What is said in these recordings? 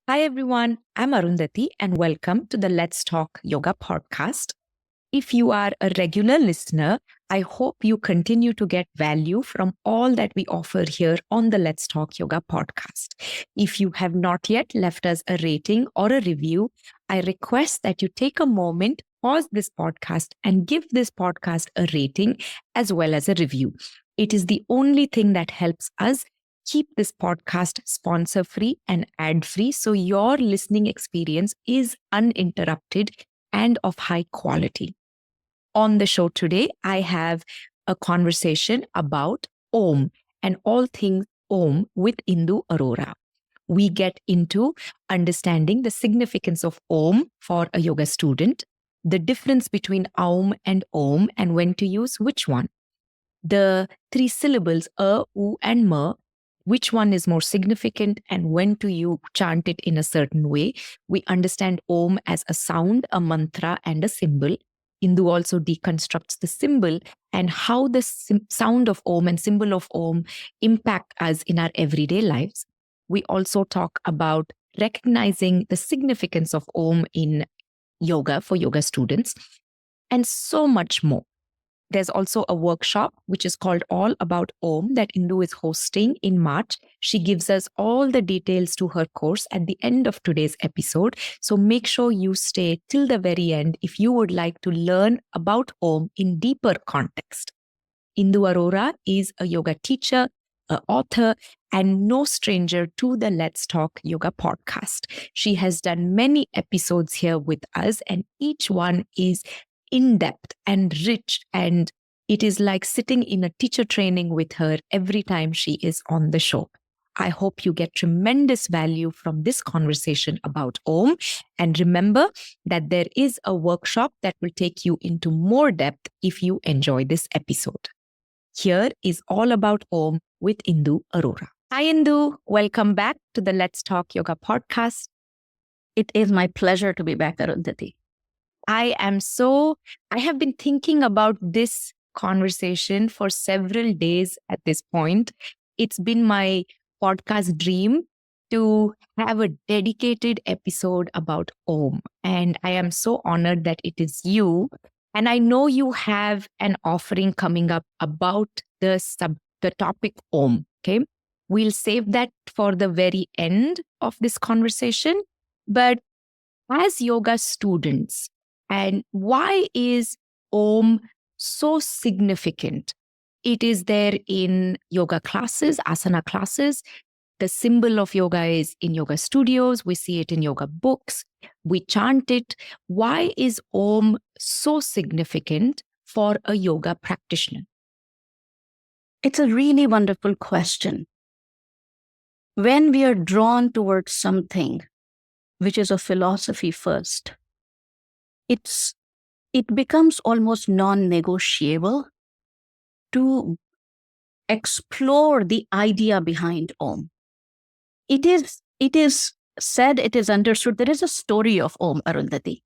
Hi, everyone. I'm Arundhati, and welcome to the Let's Talk Yoga podcast. If you are a regular listener, I hope you continue to get value from all that we offer here on the Let's Talk Yoga podcast. If you have not yet left us a rating or a review, I request that you take a moment, pause this podcast, and give this podcast a rating as well as a review. It is the only thing that helps us keep this podcast sponsor free and ad free so your listening experience is uninterrupted and of high quality. On the show today, I have a conversation about Om and all things Om with Indu Arora. We get into understanding the significance of Om for a yoga student, the difference between Aum and Om, and when to use which one. The three syllables, U, and Ma, which one is more significant and when to you chant it in a certain way. We understand Om as a sound, a mantra, and a symbol. Indu also deconstructs the symbol and how the sound of Om and symbol of Om impact us in our everyday lives. We also talk about recognizing the significance of Om in yoga for yoga students and so much more. There's also a workshop which is called All About Om that Indu is hosting in March. She gives us all the details to her course at the end of today's episode. So make sure you stay till the very end if you would like to learn about Om in deeper context. Indu Arora is a yoga teacher, an author, and no stranger to the Let's Talk Yoga podcast. She has done many episodes here with us, and each one is in depth and rich, and it is like sitting in a teacher training with her every time she is on the show. I hope you get tremendous value from this conversation about Om. And remember that there is a workshop that will take you into more depth if you enjoy this episode. Here is All About Om with Indu Arora. Hi, Indu. Welcome back to the Let's Talk Yoga podcast. It is my pleasure to be back, Arundhati. I have been thinking about this conversation for several days at this point. It's been my podcast dream to have a dedicated episode about Om. And I am so honored that it is you. And I know you have an offering coming up about the topic Om. Okay. We'll save that for the very end of this conversation. But as yoga students, and why is Om so significant? It is there in yoga classes, asana classes. The symbol of yoga is in yoga studios. We see it in yoga books. We chant it. Why is Om so significant for a yoga practitioner? It's a really wonderful question. When we are drawn towards something, which is a philosophy first, it becomes almost non-negotiable to explore the idea behind Om. It is said, it is understood, there is a story of Om, Arundhati,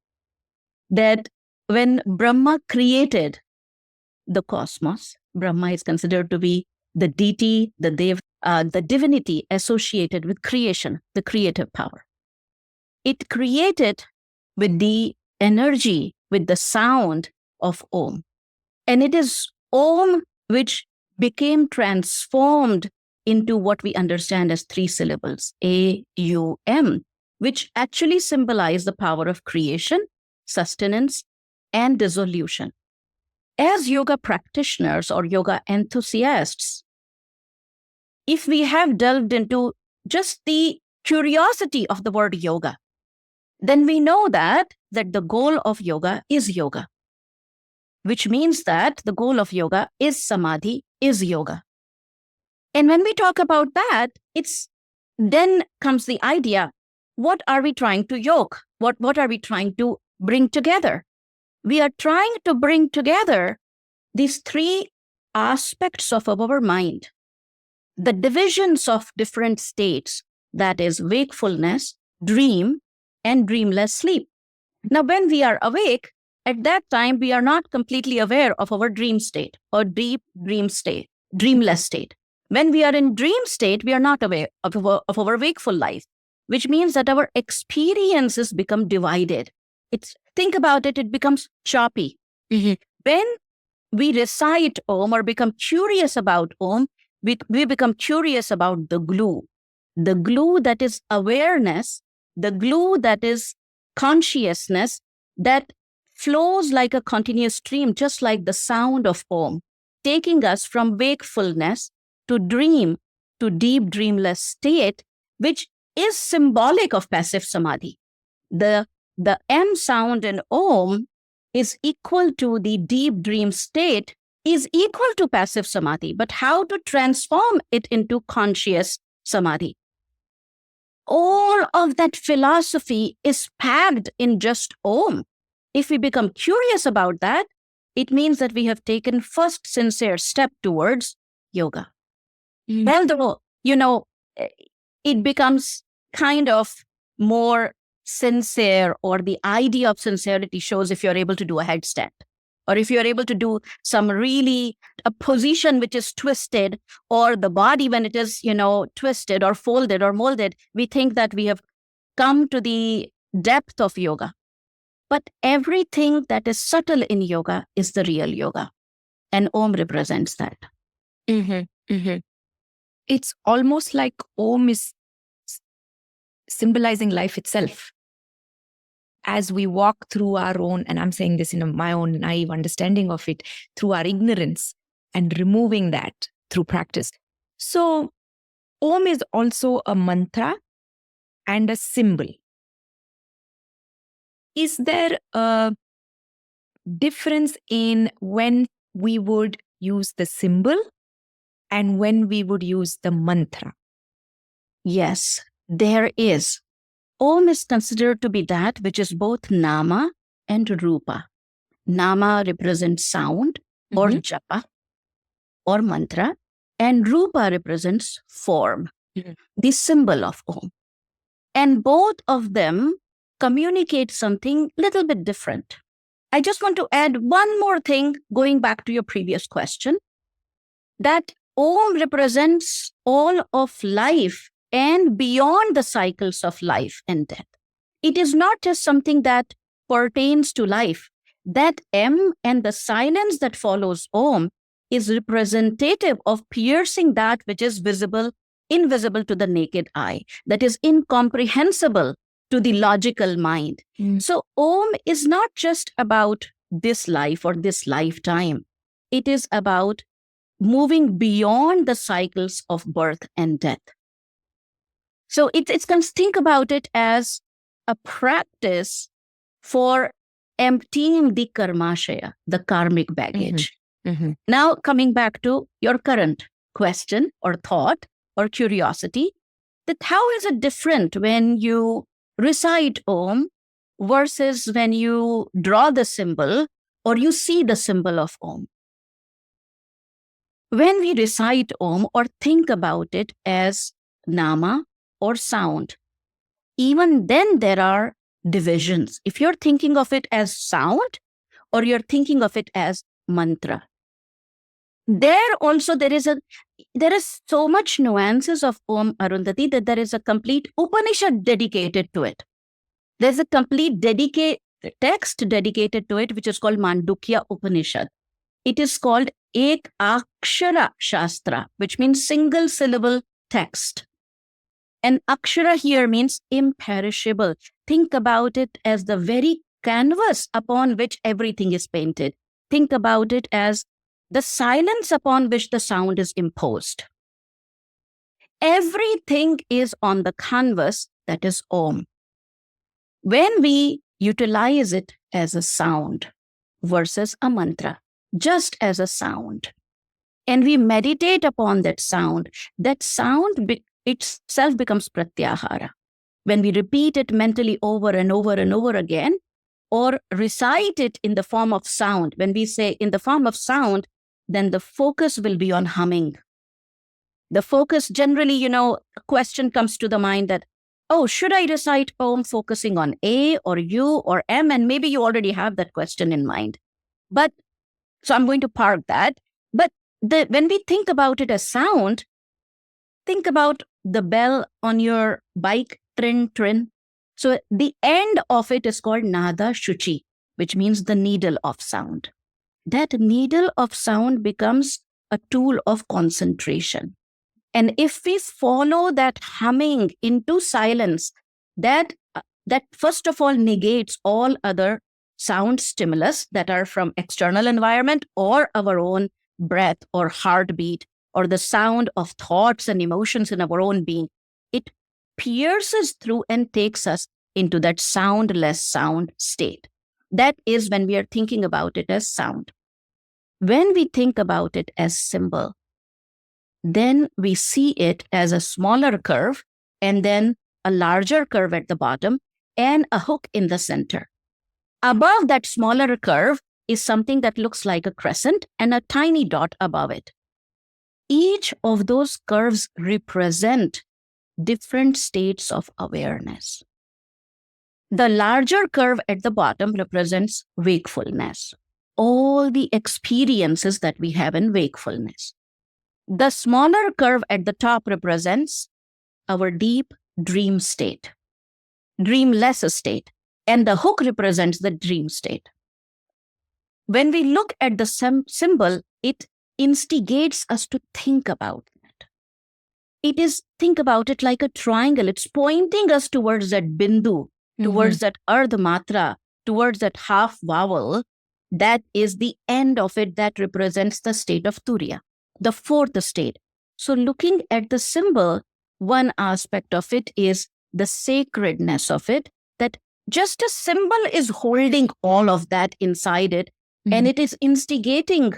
that when Brahma created the cosmos, Brahma is considered to be the deity, the divinity associated with creation, the creative power. It created with the energy, with the sound of Om. And it is Om which became transformed into what we understand as three syllables, A-U-M, which actually symbolize the power of creation, sustenance, and dissolution. As yoga practitioners or yoga enthusiasts, if we have delved into just the curiosity of the word yoga, then we know that the goal of yoga is yoga, which means that the goal of yoga is samadhi, is yoga. And when we talk about that, then comes the idea, what are we trying to yoke? What are we trying to bring together? We are trying to bring together these three aspects of our mind, the divisions of different states, that is wakefulness, dream, and dreamless sleep. Now, when we are awake, at that time, we are not completely aware of our dream state or deep dream state, dreamless state. When we are in dream state, we are not aware of our wakeful life. which means that our experiences become divided. Think about it, it becomes choppy. When we recite Om or become curious about Om, we become curious about the glue that is awareness, the glue that is consciousness that flows like a continuous stream, just like the sound of Om, taking us from wakefulness to dream, to deep dreamless state, which is symbolic of passive samadhi. The M sound in Om is equal to the deep dream state, is equal to passive samadhi, but how to transform it into conscious samadhi? All of that philosophy is packed in just Om. If we become curious about that, it means that we have taken first sincere step towards yoga. Although, it becomes kind of more sincere, or the idea of sincerity shows if you're able to do a headstand, or if you're able to do some really a position which is twisted, or the body when it is, twisted or folded or molded, we think that we have come to the depth of yoga. But everything that is subtle in yoga is the real yoga. And Om represents that. It's almost like Om is symbolizing life itself. As we walk through our own, and I'm saying this in my own naive understanding of it, through our ignorance and removing that through practice. So Om is also a mantra and a symbol. Is there a difference in when we would use the symbol and when we would use the mantra? Yes, there is. Om is considered to be that which is both nama and rupa. Nama represents sound or japa or mantra, and rupa represents form, the symbol of Om. And both of them communicate something little bit different. I just want to add one more thing, going back to your previous question, that Om represents all of life and beyond the cycles of life and death. It is not just something that pertains to life. That M and the silence that follows Om is representative of piercing that which is invisible to the naked eye, that is incomprehensible to the logical mind. So Om is not just about this life or this lifetime. It is about moving beyond the cycles of birth and death. So it's think about it as a practice for emptying the karmashaya, the karmic baggage. Now, coming back to your current question or thought or curiosity, that how is it different when you recite Om versus when you draw the symbol or you see the symbol of Om? When we recite Om or think about it as nama or sound, even then there are divisions. If you're thinking of it as sound or you're thinking of it as mantra, there also there is so much nuances of Om, Arundhati, that there is a complete Upanishad dedicated to it. There's a complete text dedicated to it, which is called Mandukya Upanishad. It is called Ek Akshara Shastra, which means single syllable text. And Akshara here means imperishable. Think about it as the very canvas upon which everything is painted. Think about it as the silence upon which the sound is imposed. Everything is on the canvas that is Om. When we utilize it as a sound versus a mantra, just as a sound, and we meditate upon that sound itself becomes pratyahara. When we repeat it mentally over and over and over again, or recite it in the form of sound, when we say in the form of sound, then the focus will be on humming. The focus, generally, a question comes to the mind that, oh, should I recite Om focusing on A or U or M? And maybe you already have that question in mind. But, so I'm going to park that. But when we think about it as sound, think about the bell on your bike trin, trin. So the end of it is called nada shuchi, which means the needle of sound. That needle of sound becomes a tool of concentration. And if we follow that humming into silence, that first of all negates all other sound stimulus that are from external environment or our own breath or heartbeat or the sound of thoughts and emotions in our own being. It pierces through and takes us into that soundless sound state. That is when we are thinking about it as sound. When we think about it as symbol, then we see it as a smaller curve and then a larger curve at the bottom and a hook in the center. Above that smaller curve is something that looks like a crescent and a tiny dot above it. Each of those curves represent different states of awareness. The larger curve at the bottom represents wakefulness, all the experiences that we have in wakefulness. The smaller curve at the top represents our deep dream state, dreamless state, and the hook represents the dream state. When we look at the symbol, it instigates us to think about it. It is, think about it like a triangle. It's pointing us towards that bindu, towards that ardha matra, towards that half vowel. That is the end of it that represents the state of turiya, the fourth state. So looking at the symbol, one aspect of it is the sacredness of it, that just a symbol is holding all of that inside it, and it is instigating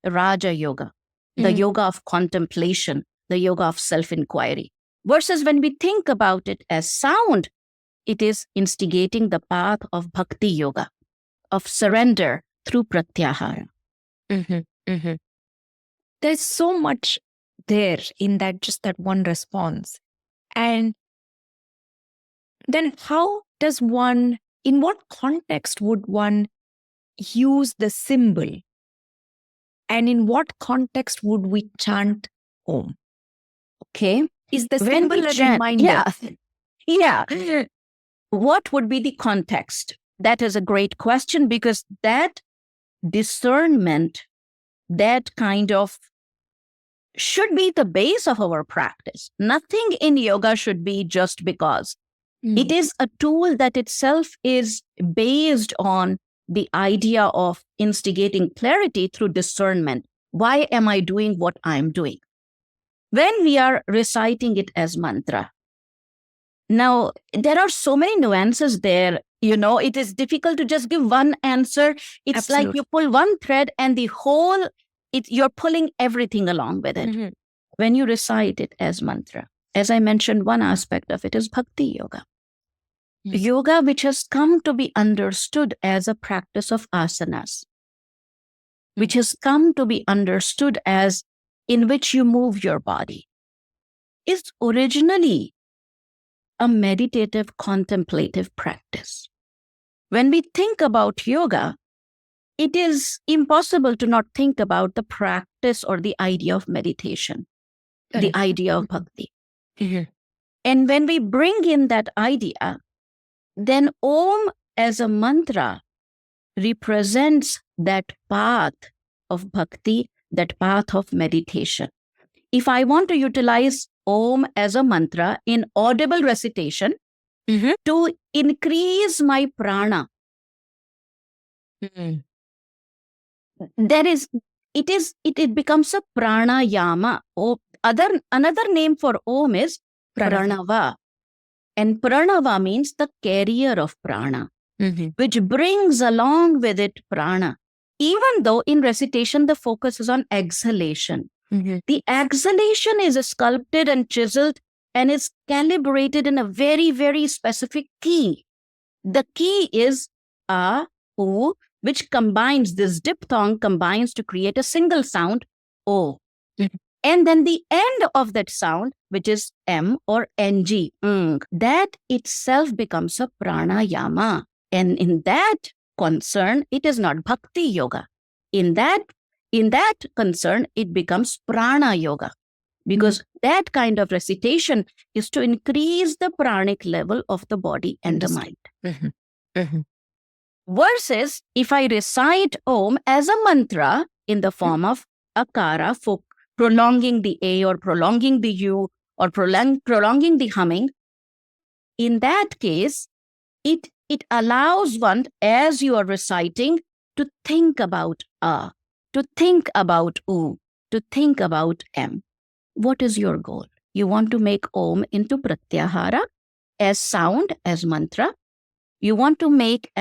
Raja Yoga, the yoga of contemplation, the yoga of self-inquiry. Versus when we think about it as sound, it is instigating the path of bhakti yoga, of surrender through pratyahara. There's so much there in that, just that one response. And then how does one, in what context would one use the symbol? And in what context would we chant Om? Okay. Is the symbol a reminder? Yeah. What would be the context? That is a great question, because that discernment, that kind of should be the base of our practice. Nothing in yoga should be just because. It is a tool that itself is based on the idea of instigating clarity through discernment. Why am I doing what I'm doing? When we are reciting it as mantra, now there are so many nuances there. You know, it is difficult to just give one answer. It's Absolutely. like you pull one thread and the whole, you're pulling everything along with it. When you recite it as mantra, as I mentioned, one aspect of it is bhakti yoga. Yoga which has come to be understood as a practice of asanas, which has come to be understood as in which you move your body, is originally a meditative, contemplative practice. When we think about yoga, it is impossible to not think about the practice or the idea of meditation, the idea of bhakti. And when we bring in that idea, then Om as a mantra represents that path of bhakti, that path of meditation. If I want to utilize Om as a mantra in audible recitation to increase my prana, it becomes a pranayama. Another name for Om is pranava. And pranava means the carrier of prana, which brings along with it prana. Even though in recitation, the focus is on exhalation. The exhalation is sculpted and chiseled and is calibrated in a very, very specific key. The key is a, u, which combines, this diphthong combines to create a single sound, o. And then the end of that sound, which is M or NG, that itself becomes a pranayama. And in that concern, it is not bhakti yoga. In that concern, it becomes prana yoga. because that kind of recitation is to increase the pranic level of the body and the mind. Versus if I recite Om as a mantra in the form of akara for prolonging the A or prolonging the U or prolonging the humming, in that case, it allows one, as you are reciting, to think about A, to think about U, to think about M. What is your goal? You want to make Om into pratyahara as sound, as mantra. You want to make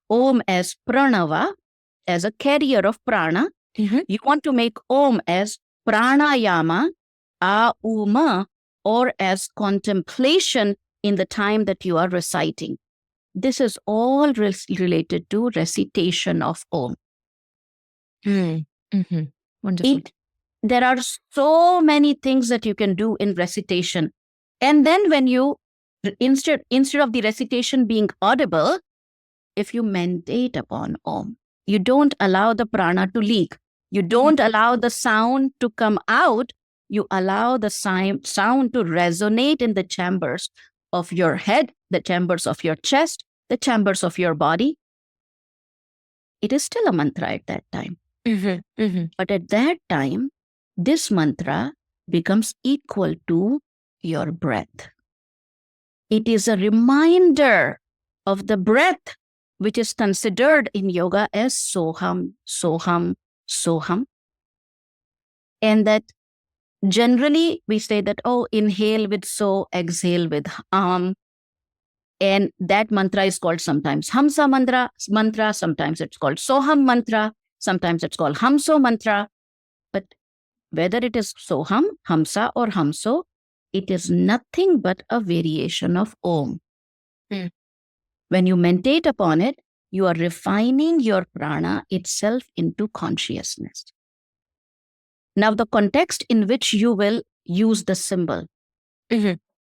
Om as pranava, as a carrier of prana. You want to make Om as pranayama, auma, or as contemplation in the time that you are reciting. This is all related to recitation of Om. Wonderful. There are so many things that you can do in recitation. And then when you, instead of the recitation being audible, if you meditate upon Om, you don't allow the prana to leak. You don't allow the sound to come out. You allow the sound to resonate in the chambers of your head, the chambers of your chest, the chambers of your body. It is still a mantra at that time. But at that time, this mantra becomes equal to your breath. It is a reminder of the breath, which is considered in yoga as soham, soham, soham. And that generally we say that, oh, inhale with so, exhale with am. And that mantra is called sometimes hamsa mantra, sometimes it's called soham mantra, sometimes it's called hamso mantra. But whether it is soham, hamsa, or hamso, it is nothing but a variation of Om. When you meditate upon it, you are refining your prana itself into consciousness. Now, the context in which you will use the symbol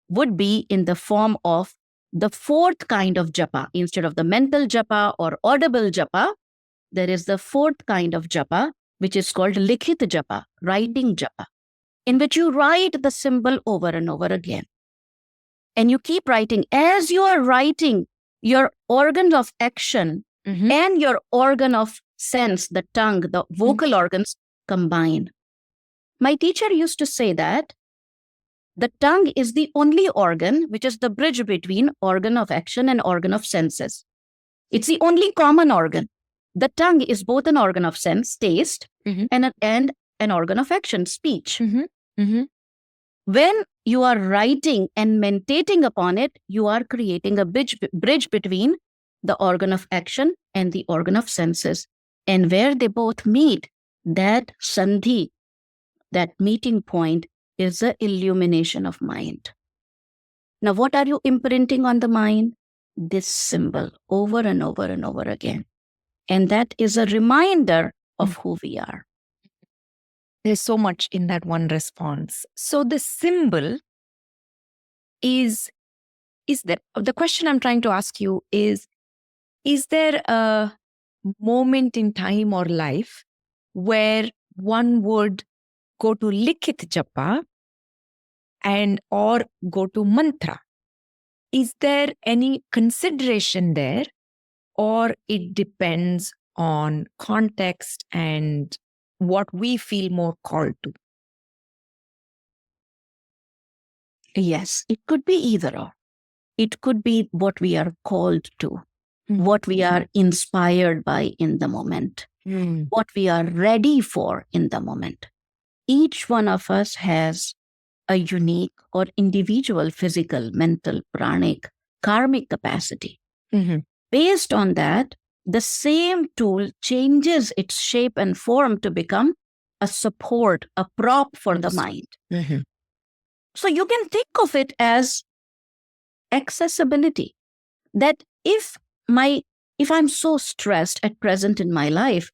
would be in the form of the fourth kind of japa. Instead of the mental japa or audible japa, there is the fourth kind of japa, which is called likhit japa, writing japa, in which you write the symbol over and over again. And you keep writing. As you are writing, your organ of action and your organ of sense, the tongue, the vocal organs combine. My teacher used to say that the tongue is the only organ which is the bridge between organ of action and organ of senses. It's the only common organ. The tongue is both an organ of sense, taste, and an organ of action, speech. When you are writing and meditating upon it, you are creating a bridge between the organ of action and the organ of senses. And where they both meet, that sandhi, that meeting point, is the illumination of mind. Now, what are you imprinting on the mind? This symbol over and over and over again. And that is a reminder of who we are. There's so much in that one response. So the symbol is there, the question I'm trying to ask you is there a moment in time or life where one would go to likhit japa and or go to mantra? Is there any consideration there, or it depends on context and what we feel more called to? Yes, it could be either or. It could be what we are called to, what we are inspired by in the moment, what we are ready for in the moment. Each one of us has a unique or individual physical, mental, pranic, karmic capacity. Based on that, the same tool changes its shape and form to become a support, a prop for the mind. So you can think of it as accessibility. That if I'm so stressed at present in my life,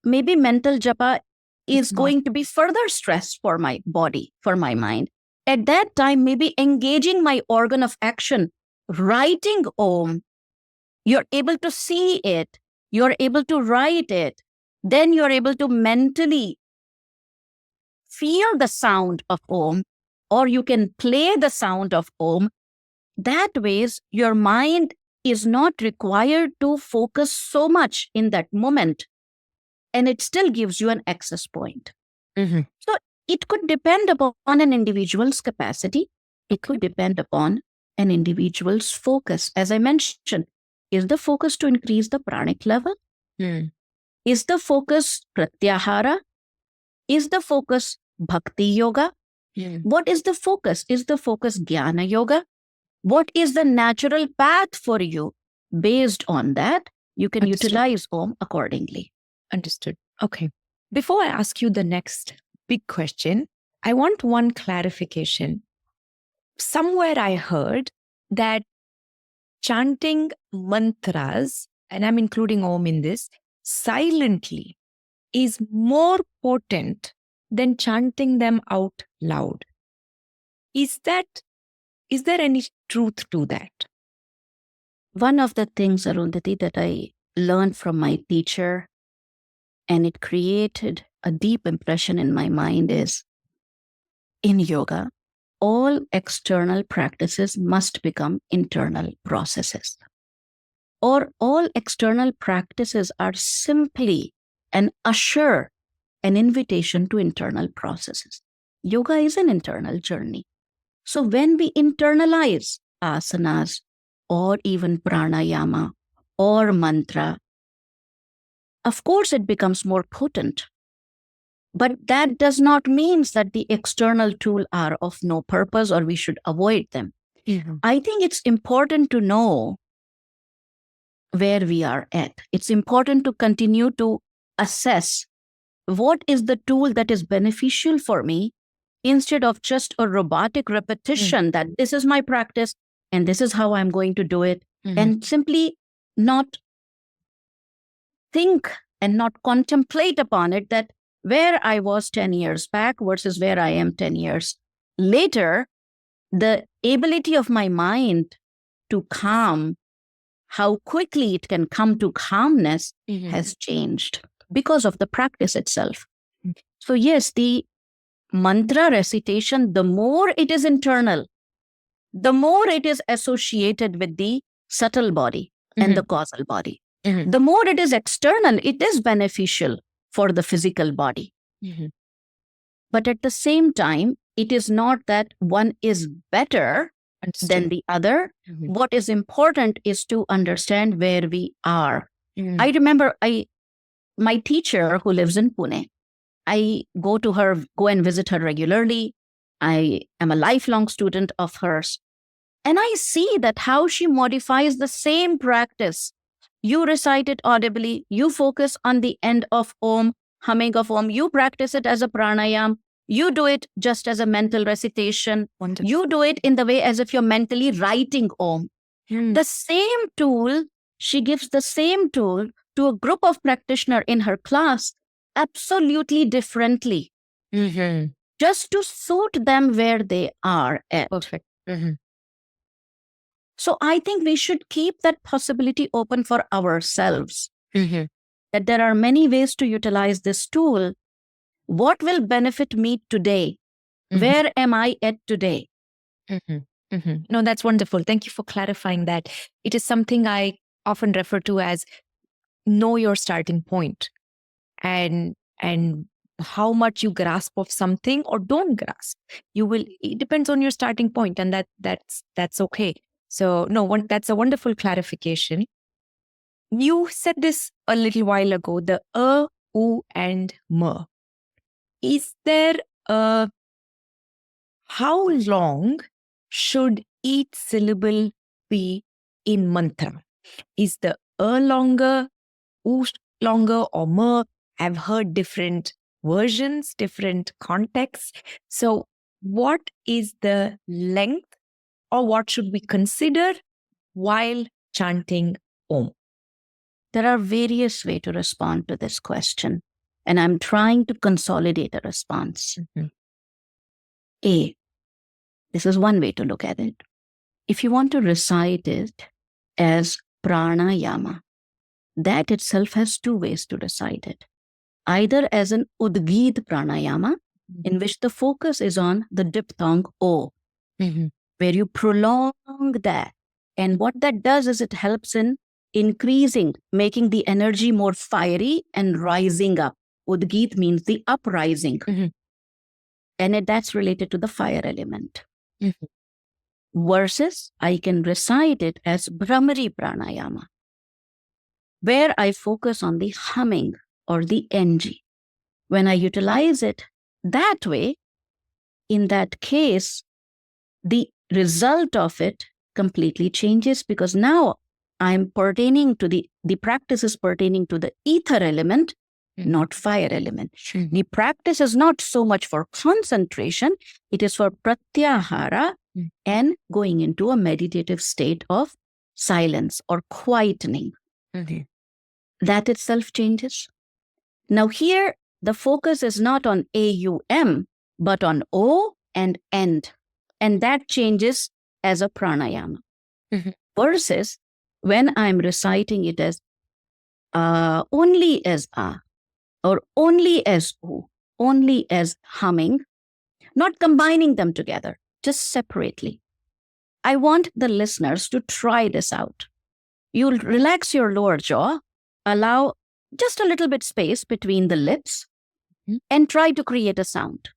maybe mental japa is going to be further stress for my body, for my mind. At that time, maybe engaging my organ of action, writing Om, you're able to see it, you're able to write it, then you're able to mentally feel the sound of Om, or you can play the sound of Om. That ways, your mind is not required to focus so much in that moment, and it still gives you an access point. So it could depend upon an individual's capacity. It could depend upon an individual's focus. As I mentioned, is the focus to increase the pranic level? Is the focus pratyahara? Is the focus bhakti yoga? What is the focus? Is the focus jnana yoga? What is the natural path for you? Based on that, you can utilize Om accordingly. Understood. Okay. Before I ask you the next big question, I want one clarification. Somewhere I heard that chanting mantras, and I'm including Om in this, silently is more potent than chanting them out loud. Is there any truth to that? One of the things, Arundhati, that I learned from my teacher, and it created a deep impression in my mind, is in yoga, all external practices must become internal processes. Or all external practices are simply an usher, an invitation to internal processes. Yoga is an internal journey. So when we internalize asanas or even pranayama or mantra, of course it becomes more potent. But that does not mean that the external tools are of no purpose or we should avoid them. I think it's important to know where we are at. It's important to continue to assess what is the tool that is beneficial for me, instead of just a robotic repetition that this is my practice and this is how I'm going to do it, and simply not think and not contemplate upon it, that where I was 10 years back versus where I am 10 years later, the ability of my mind to calm, how quickly it can come to calmness has changed because of the practice itself. So yes, the mantra recitation, the more it is internal, the more it is associated with the subtle body and the causal body. The more it is external, it is beneficial for the physical body. But at the same time, it is not that one is better than the other. What is important is to understand where we are. I remember my teacher who lives in Pune, I go and visit her regularly. I am a lifelong student of hers. And I see that how she modifies the same practice. You recite it audibly, you focus on the end of Om, humming of Om, you practice it as a pranayam, you do it just as a mental recitation. Wonderful. You do it in the way as if you're mentally writing Om. The same tool, she gives the same tool to a group of practitioners in her class, absolutely differently, just to suit them where they are at. Perfect. So I think we should keep that possibility open for ourselves, that there are many ways to utilize this tool. What will benefit me today? Where am I at today? No, that's wonderful. Thank you for clarifying that. It is something I often refer to as know your starting point, and how much you grasp of something or don't grasp. It depends on your starting point, and that's okay. So that's a wonderful clarification. You said this a little while ago, the u, and m. Is there how long should each syllable be in mantra? Is the longer, u longer, or m? I've heard different versions, different contexts. So what is the length, or what should we consider while chanting Om? There are various ways to respond to this question, and I'm trying to consolidate a response. This is one way to look at it. If you want to recite it as pranayama, that itself has two ways to recite it. Either as an udgit pranayama, in which the focus is on the diphthong O, where you prolong that. And what that does is it helps in increasing, making the energy more fiery and rising up. Udgit means the uprising. And that's related to the fire element. Versus, I can recite it as Brahmari Pranayama, where I focus on the humming or the ng. When I utilize it that way, in that case, the result of it completely changes, because now I'm pertaining to the practice is pertaining to the ether element, not fire element. The practice is not so much for concentration, it is for pratyahara and going into a meditative state of silence or quietening. That itself changes. Now here, the focus is not on AUM, but on O and end. And that changes as a pranayama. Versus when I'm reciting it as only as A, or only as U, only as humming, not combining them together, just separately. I want the listeners to try this out. You'll relax your lower jaw, allow just a little bit space between the lips, and try to create a sound.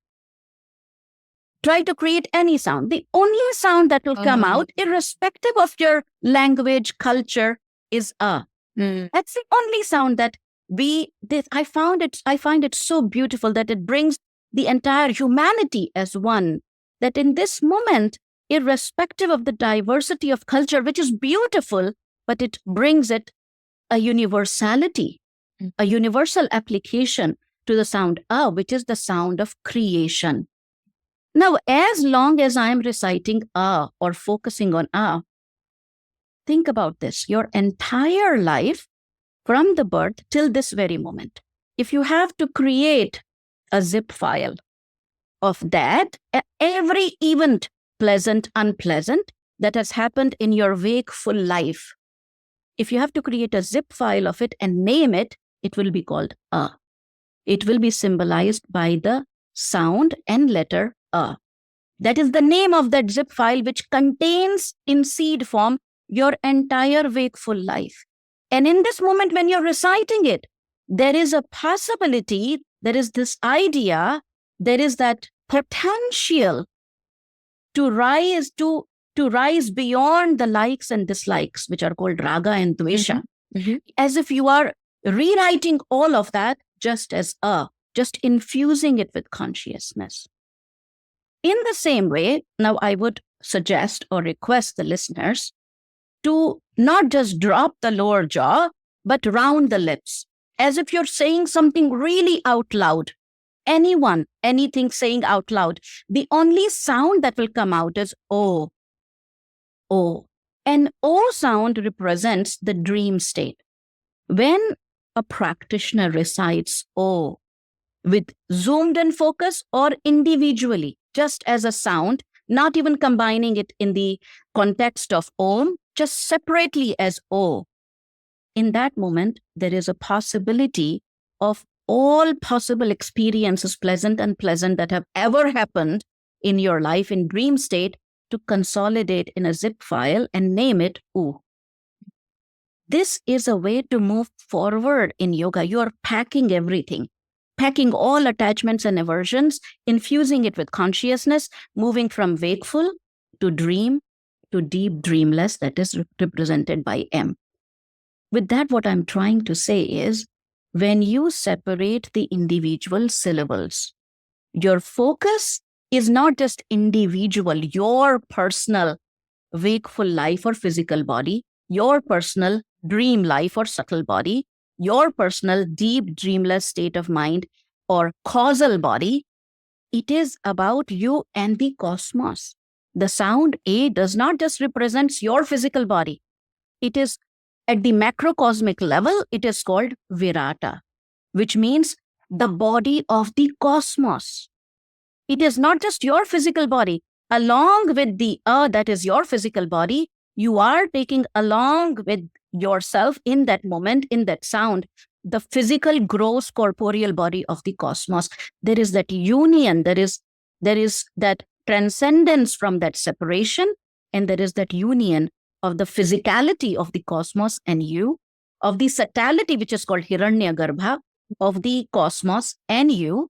Try to create any sound. The only sound that will come out, irrespective of your language, culture, is A. That's the only sound that I find it so beautiful that it brings the entire humanity as one. That in this moment, irrespective of the diversity of culture, which is beautiful, but it brings it a universality, a universal application to the sound A, which is the sound of creation. Now, as long as I am reciting A or focusing on A, think about this. Your entire life, from the birth till this very moment, if you have to create a zip file of that, every event, pleasant, unpleasant, that has happened in your wakeful life, if you have to create a zip file of it and name it, it will be called A. It will be symbolized by the sound and letter A. That is the name of that zip file, which contains in seed form your entire wakeful life. And in this moment, when you're reciting it, there is a possibility, there is this idea, there is that potential to rise beyond the likes and dislikes, which are called raga and dvesha, as if you are rewriting all of that just as just infusing it with consciousness. In the same way, now I would suggest or request the listeners to not just drop the lower jaw, but round the lips, as if you're saying something really out loud. Anyone, anything saying out loud, the only sound that will come out is O. O. An O sound represents the dream state. When a practitioner recites O with zoomed in focus or individually, just as a sound, not even combining it in the context of Om, just separately as O, in that moment, there is a possibility of all possible experiences, pleasant and unpleasant, that have ever happened in your life in dream state to consolidate in a zip file and name it U. This is a way to move forward in yoga. You are packing everything, packing all attachments and aversions, infusing it with consciousness, moving from wakeful to dream to deep dreamless, that is represented by M. With that, what I'm trying to say is, when you separate the individual syllables, your focus is not just individual, your personal wakeful life or physical body, your personal dream life or subtle body, your personal deep dreamless state of mind or causal body. It is about you and the cosmos. The sound A does not just represent your physical body. It is at the macrocosmic level, it is called Virata, which means the body of the cosmos. It is not just your physical body. Along with the that is your physical body, you are taking along with yourself in that moment, in that sound, the physical, gross, corporeal body of the cosmos. There is that union, there is that transcendence from that separation, and there is that union of the physicality of the cosmos and you, of the subtlety, which is called Hiranyagarbha, of the cosmos and you,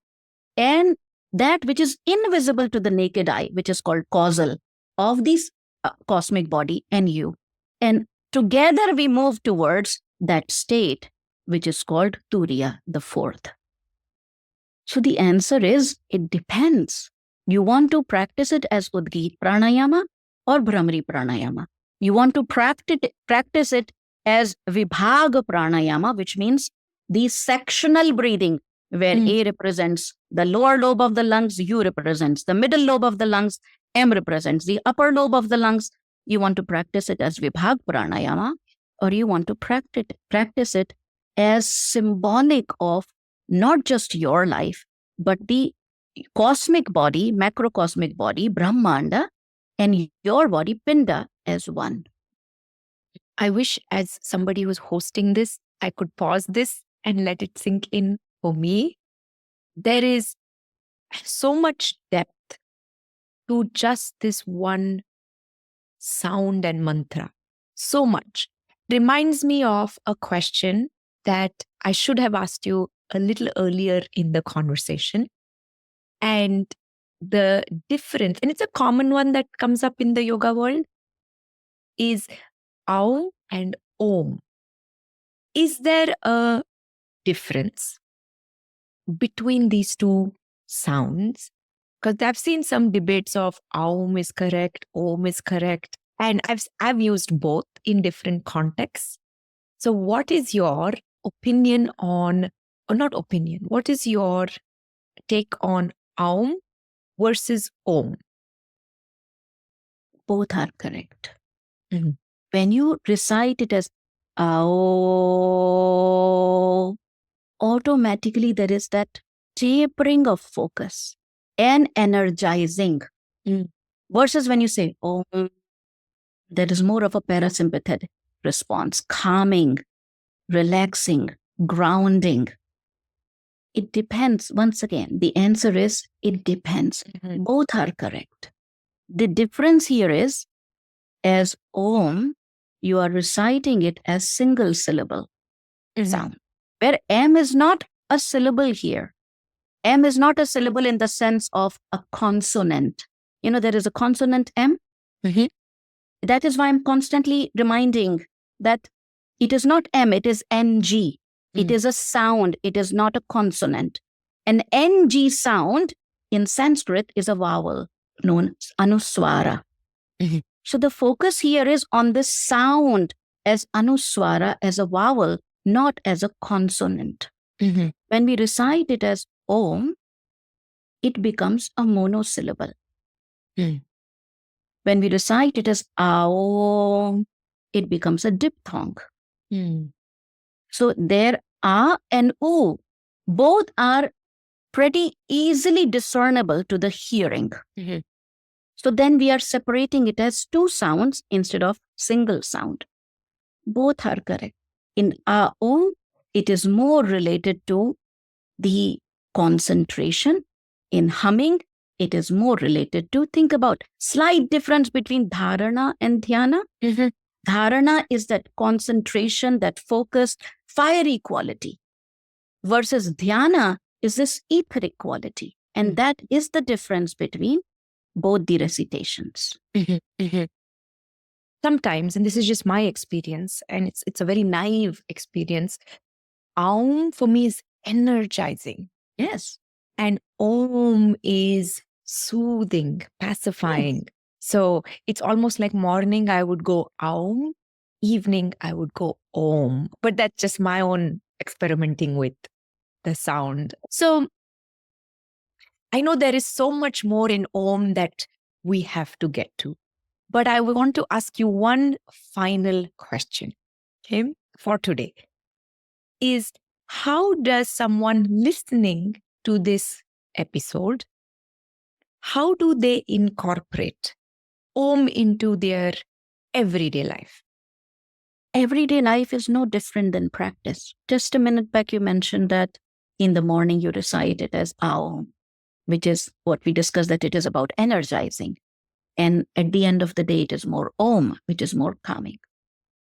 and that which is invisible to the naked eye, which is called causal, of this cosmic body and you. And together we move towards that state, which is called Turiya, the fourth. So the answer is, it depends. You want to practice it as Udgit Pranayama or Bhramari Pranayama. You want to practice it as Vibhaga Pranayama, which means the sectional breathing, where A represents the lower lobe of the lungs, U represents the middle lobe of the lungs, M represents the upper lobe of the lungs. You want to practice it as Vibhag Pranayama, or you want to practice it as symbolic of not just your life, but the cosmic body, macrocosmic body, Brahmanda, and your body, Pinda, as one. I wish, as somebody who's hosting this, I could pause this and let it sink in for me. There is so much depth to just this one sound and mantra. So much. Reminds me of a question that I should have asked you a little earlier in the conversation. And the difference, and it's a common one that comes up in the yoga world, is Aum and Om. Is there a difference between these two sounds? Because I've seen some debates of Aum is correct, Om is correct, and I've used both in different contexts. So what is your opinion on, or not opinion, what is your take on Aum versus Om? Both are correct. Mhm. When you recite it as Ao, automatically there is that tapering of focus and energizing. Versus when you say Om, there is more of a parasympathetic response, calming, relaxing, grounding. It depends. Once again, the answer is, it depends. Both are correct. The difference here is, as Om, you are reciting it as single syllable sound, where M is not a syllable here. M is not a syllable in the sense of a consonant. You know, there is a consonant M. That is why I'm constantly reminding that it is not M, it is NG. It is a sound, it is not a consonant. An NG sound in Sanskrit is a vowel known as Anuswara. So the focus here is on this sound as Anuswara, as a vowel, not as a consonant. When we recite it as Om, it becomes a monosyllable. When we recite it as Aum, it becomes a diphthong. So there, A and U, both are pretty easily discernible to the hearing. So then we are separating it as two sounds instead of single sound. Both are correct. In Aum, it is more related to the concentration. In humming, it is more related to, think about, slight difference between dharana and dhyana. Dharana is that concentration, that focus, fiery quality, versus dhyana is this etheric quality. And that is the difference between both the recitations. Sometimes, and this is just my experience, and it's a very naive experience, Aum for me is energizing. Yes. And Om is soothing, pacifying. So it's almost like morning I would go Aum, evening I would go Om. But that's just my own experimenting with the sound. So I know there is so much more in Om that we have to get to. But I want to ask you one final question, okay, for today. Is how does someone listening to this episode, how do they incorporate Om into their everyday life? everyday life is no different than practice. Just a minute back, you mentioned that in the morning you recite it as Aum, which is what we discussed, that it is about energizing. And at the end of the day, it is more Om, which is more calming.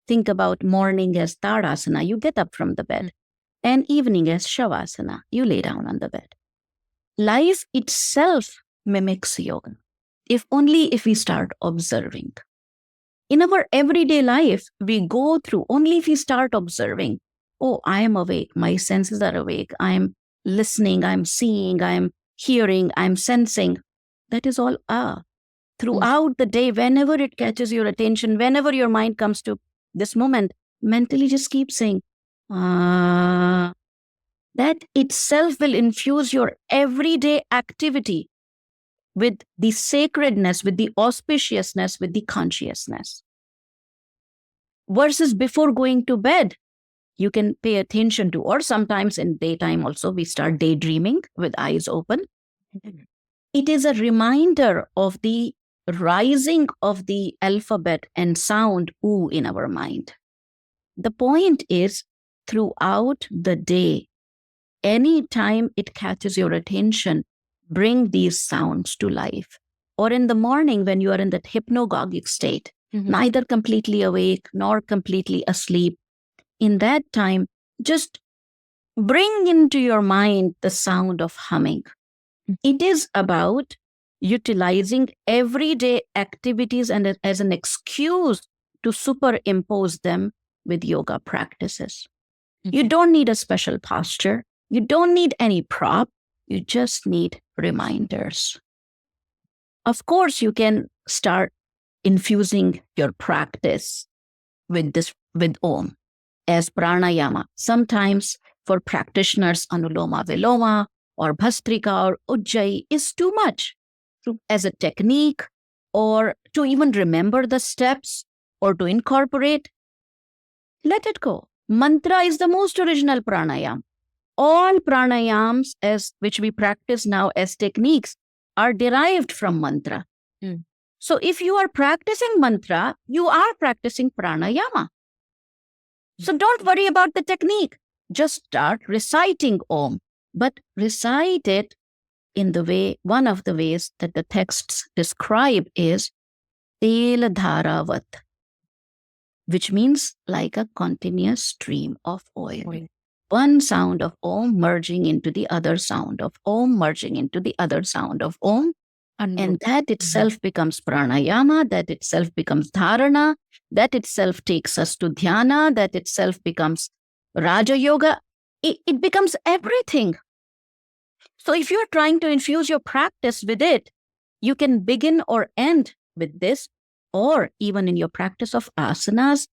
Think about morning as Tadasana, you get up from the bed, and evening as Shavasana, you lay down on the bed. Life itself mimics yoga, if only if we start observing. In our everyday life, we go through, only if we start observing, oh, I am awake, my senses are awake, I am listening, I'm seeing, I'm hearing, I'm sensing. That is all Throughout the day, whenever it catches your attention, whenever your mind comes to this moment, mentally just keep saying, that itself will infuse your everyday activity with the sacredness, with the auspiciousness, with the consciousness. Versus before going to bed, you can pay attention to, or sometimes in daytime also, we start daydreaming with eyes open. It is a reminder of the rising of the alphabet and sound oo in our mind. The point is, throughout the day, anytime it catches your attention, bring these sounds to life. Or in the morning when you are in that hypnagogic state, neither completely awake nor completely asleep, in that time, just bring into your mind the sound of humming. It is about utilizing everyday activities and as an excuse to superimpose them with yoga practices. You don't need a special posture. You don't need any prop. You just need reminders. Of course, you can start infusing your practice with Om as pranayama. Sometimes for practitioners, Anuloma Viloma or Bhastrika or Ujjayi is too much as a technique, or to even remember the steps or to incorporate. Let it go. Mantra is the most original pranayam. All pranayams which we practice now as techniques are derived from mantra. So if you are practicing mantra, you are practicing pranayama. So don't worry about the technique. Just start reciting Om, but recite it in the way, one of the ways that the texts describe is tel dharavat, which means like a continuous stream of oil. One sound of Om merging into the other sound of Om, merging into the other sound of Om. And that itself becomes pranayama, that itself becomes dharana, that itself takes us to dhyana, that itself becomes Raja Yoga. It becomes everything. So if you're trying to infuse your practice with it, you can begin or end with this, or even in your practice of asanas.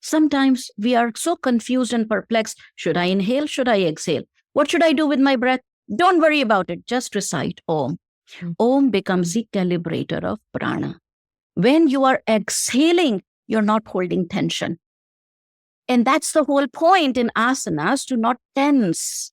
Sometimes we are so confused and perplexed. Should I inhale? Should I exhale? What should I do with my breath? Don't worry about it. Just recite Om. Om becomes the calibrator of prana. When you are exhaling, you're not holding tension. And that's the whole point in asanas, to not tense,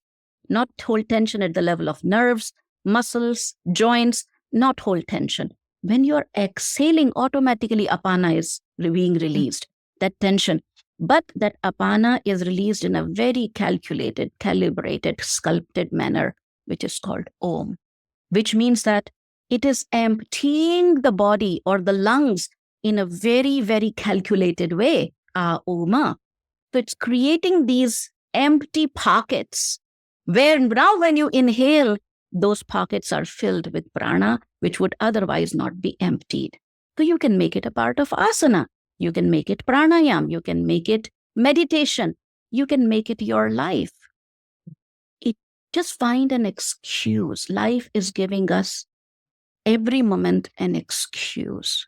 not hold tension at the level of nerves, muscles, joints, not hold tension. When you're exhaling, automatically apana is being released, that tension. But that apana is released in a very calculated, calibrated, sculpted manner, which is called Om, which means that it is emptying the body or the lungs in a very, very calculated way. Oma. So it's creating these empty pockets where now when you inhale, those pockets are filled with prana, which would otherwise not be emptied. So you can make it a part of asana. You can make it pranayam. You can make it meditation. You can make it your life. Just find an excuse. Life is giving us every moment an excuse.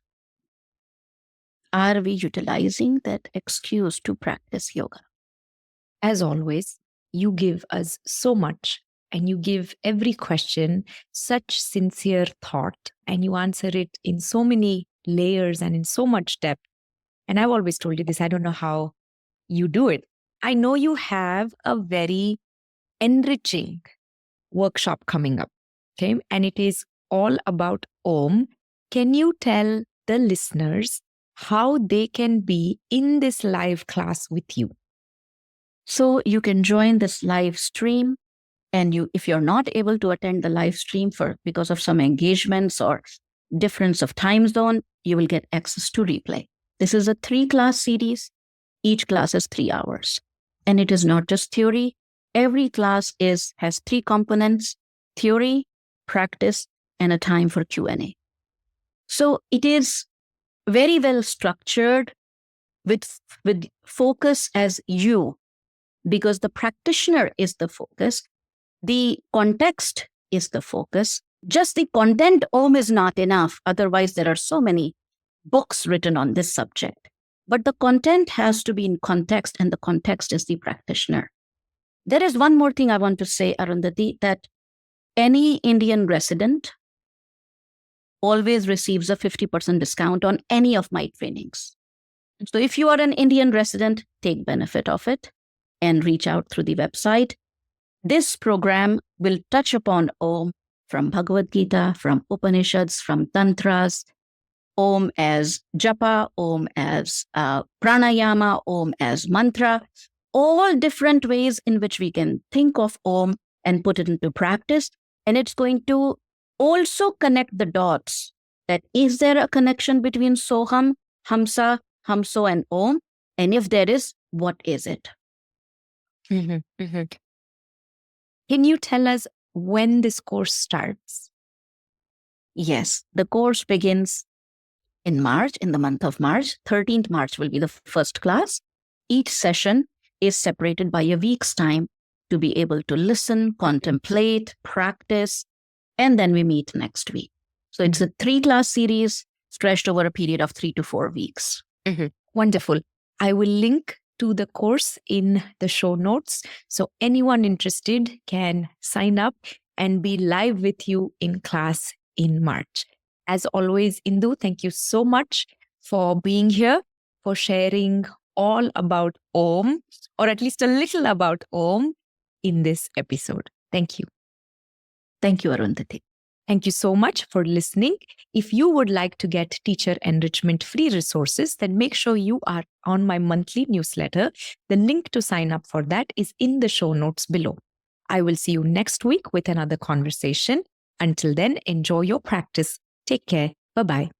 Are we utilizing that excuse to practice yoga? As always, you give us so much, and you give every question such sincere thought, and you answer it in so many layers and in so much depth. And I've always told you this, I don't know how you do it. I know you have a very enriching workshop coming up, okay? And it is all about Om. Can you tell the listeners how they can be in this live class with you. So you can join this live stream, and if you're not able to attend the live stream because of some engagements or difference of time zone, you will get access to replay. This is a 3-class series. Each class is 3 hours. And it is not just theory. Every class has 3 components: theory, practice, and a time for Q&A. So it is very well structured with focus as you, because the practitioner is the focus. The context is the focus. Just the content Om is not enough. Otherwise, there are so many books written on this subject. But the content has to be in context, and the context is the practitioner. There is one more thing I want to say, Arundhati, that any Indian resident always receives a 50% discount on any of my trainings. So if you are an Indian resident, take benefit of it and reach out through the website. This program will touch upon Om from Bhagavad Gita, from Upanishads, from Tantras, Om as japa, Om as pranayama, Om as mantra, all different ways in which we can think of Om and put it into practice. And it's going to also connect the dots. That is there a connection between Soham, Hamsa, Hamso, and Om? And if there is, what is it? Mm-hmm. Mm-hmm. Can you tell us when this course starts? Yes, the course begins in March, in the month of March. 13th March will be the first class. Each session is separated by a week's time to be able to listen, contemplate, practice, and then we meet next week. So it's a 3-class series stretched over a period of 3 to 4 weeks. Mm-hmm. Wonderful. I will link to the course in the show notes. So anyone interested can sign up and be live with you in class in March. As always, Indu, thank you so much for being here, for sharing all about Om, or at least a little about Om in this episode. Thank you. Thank you, Arundhati. Thank you so much for listening. If you would like to get teacher enrichment free resources, then make sure you are on my monthly newsletter. The link to sign up for that is in the show notes below. I will see you next week with another conversation. Until then, enjoy your practice. Take care. Bye-bye.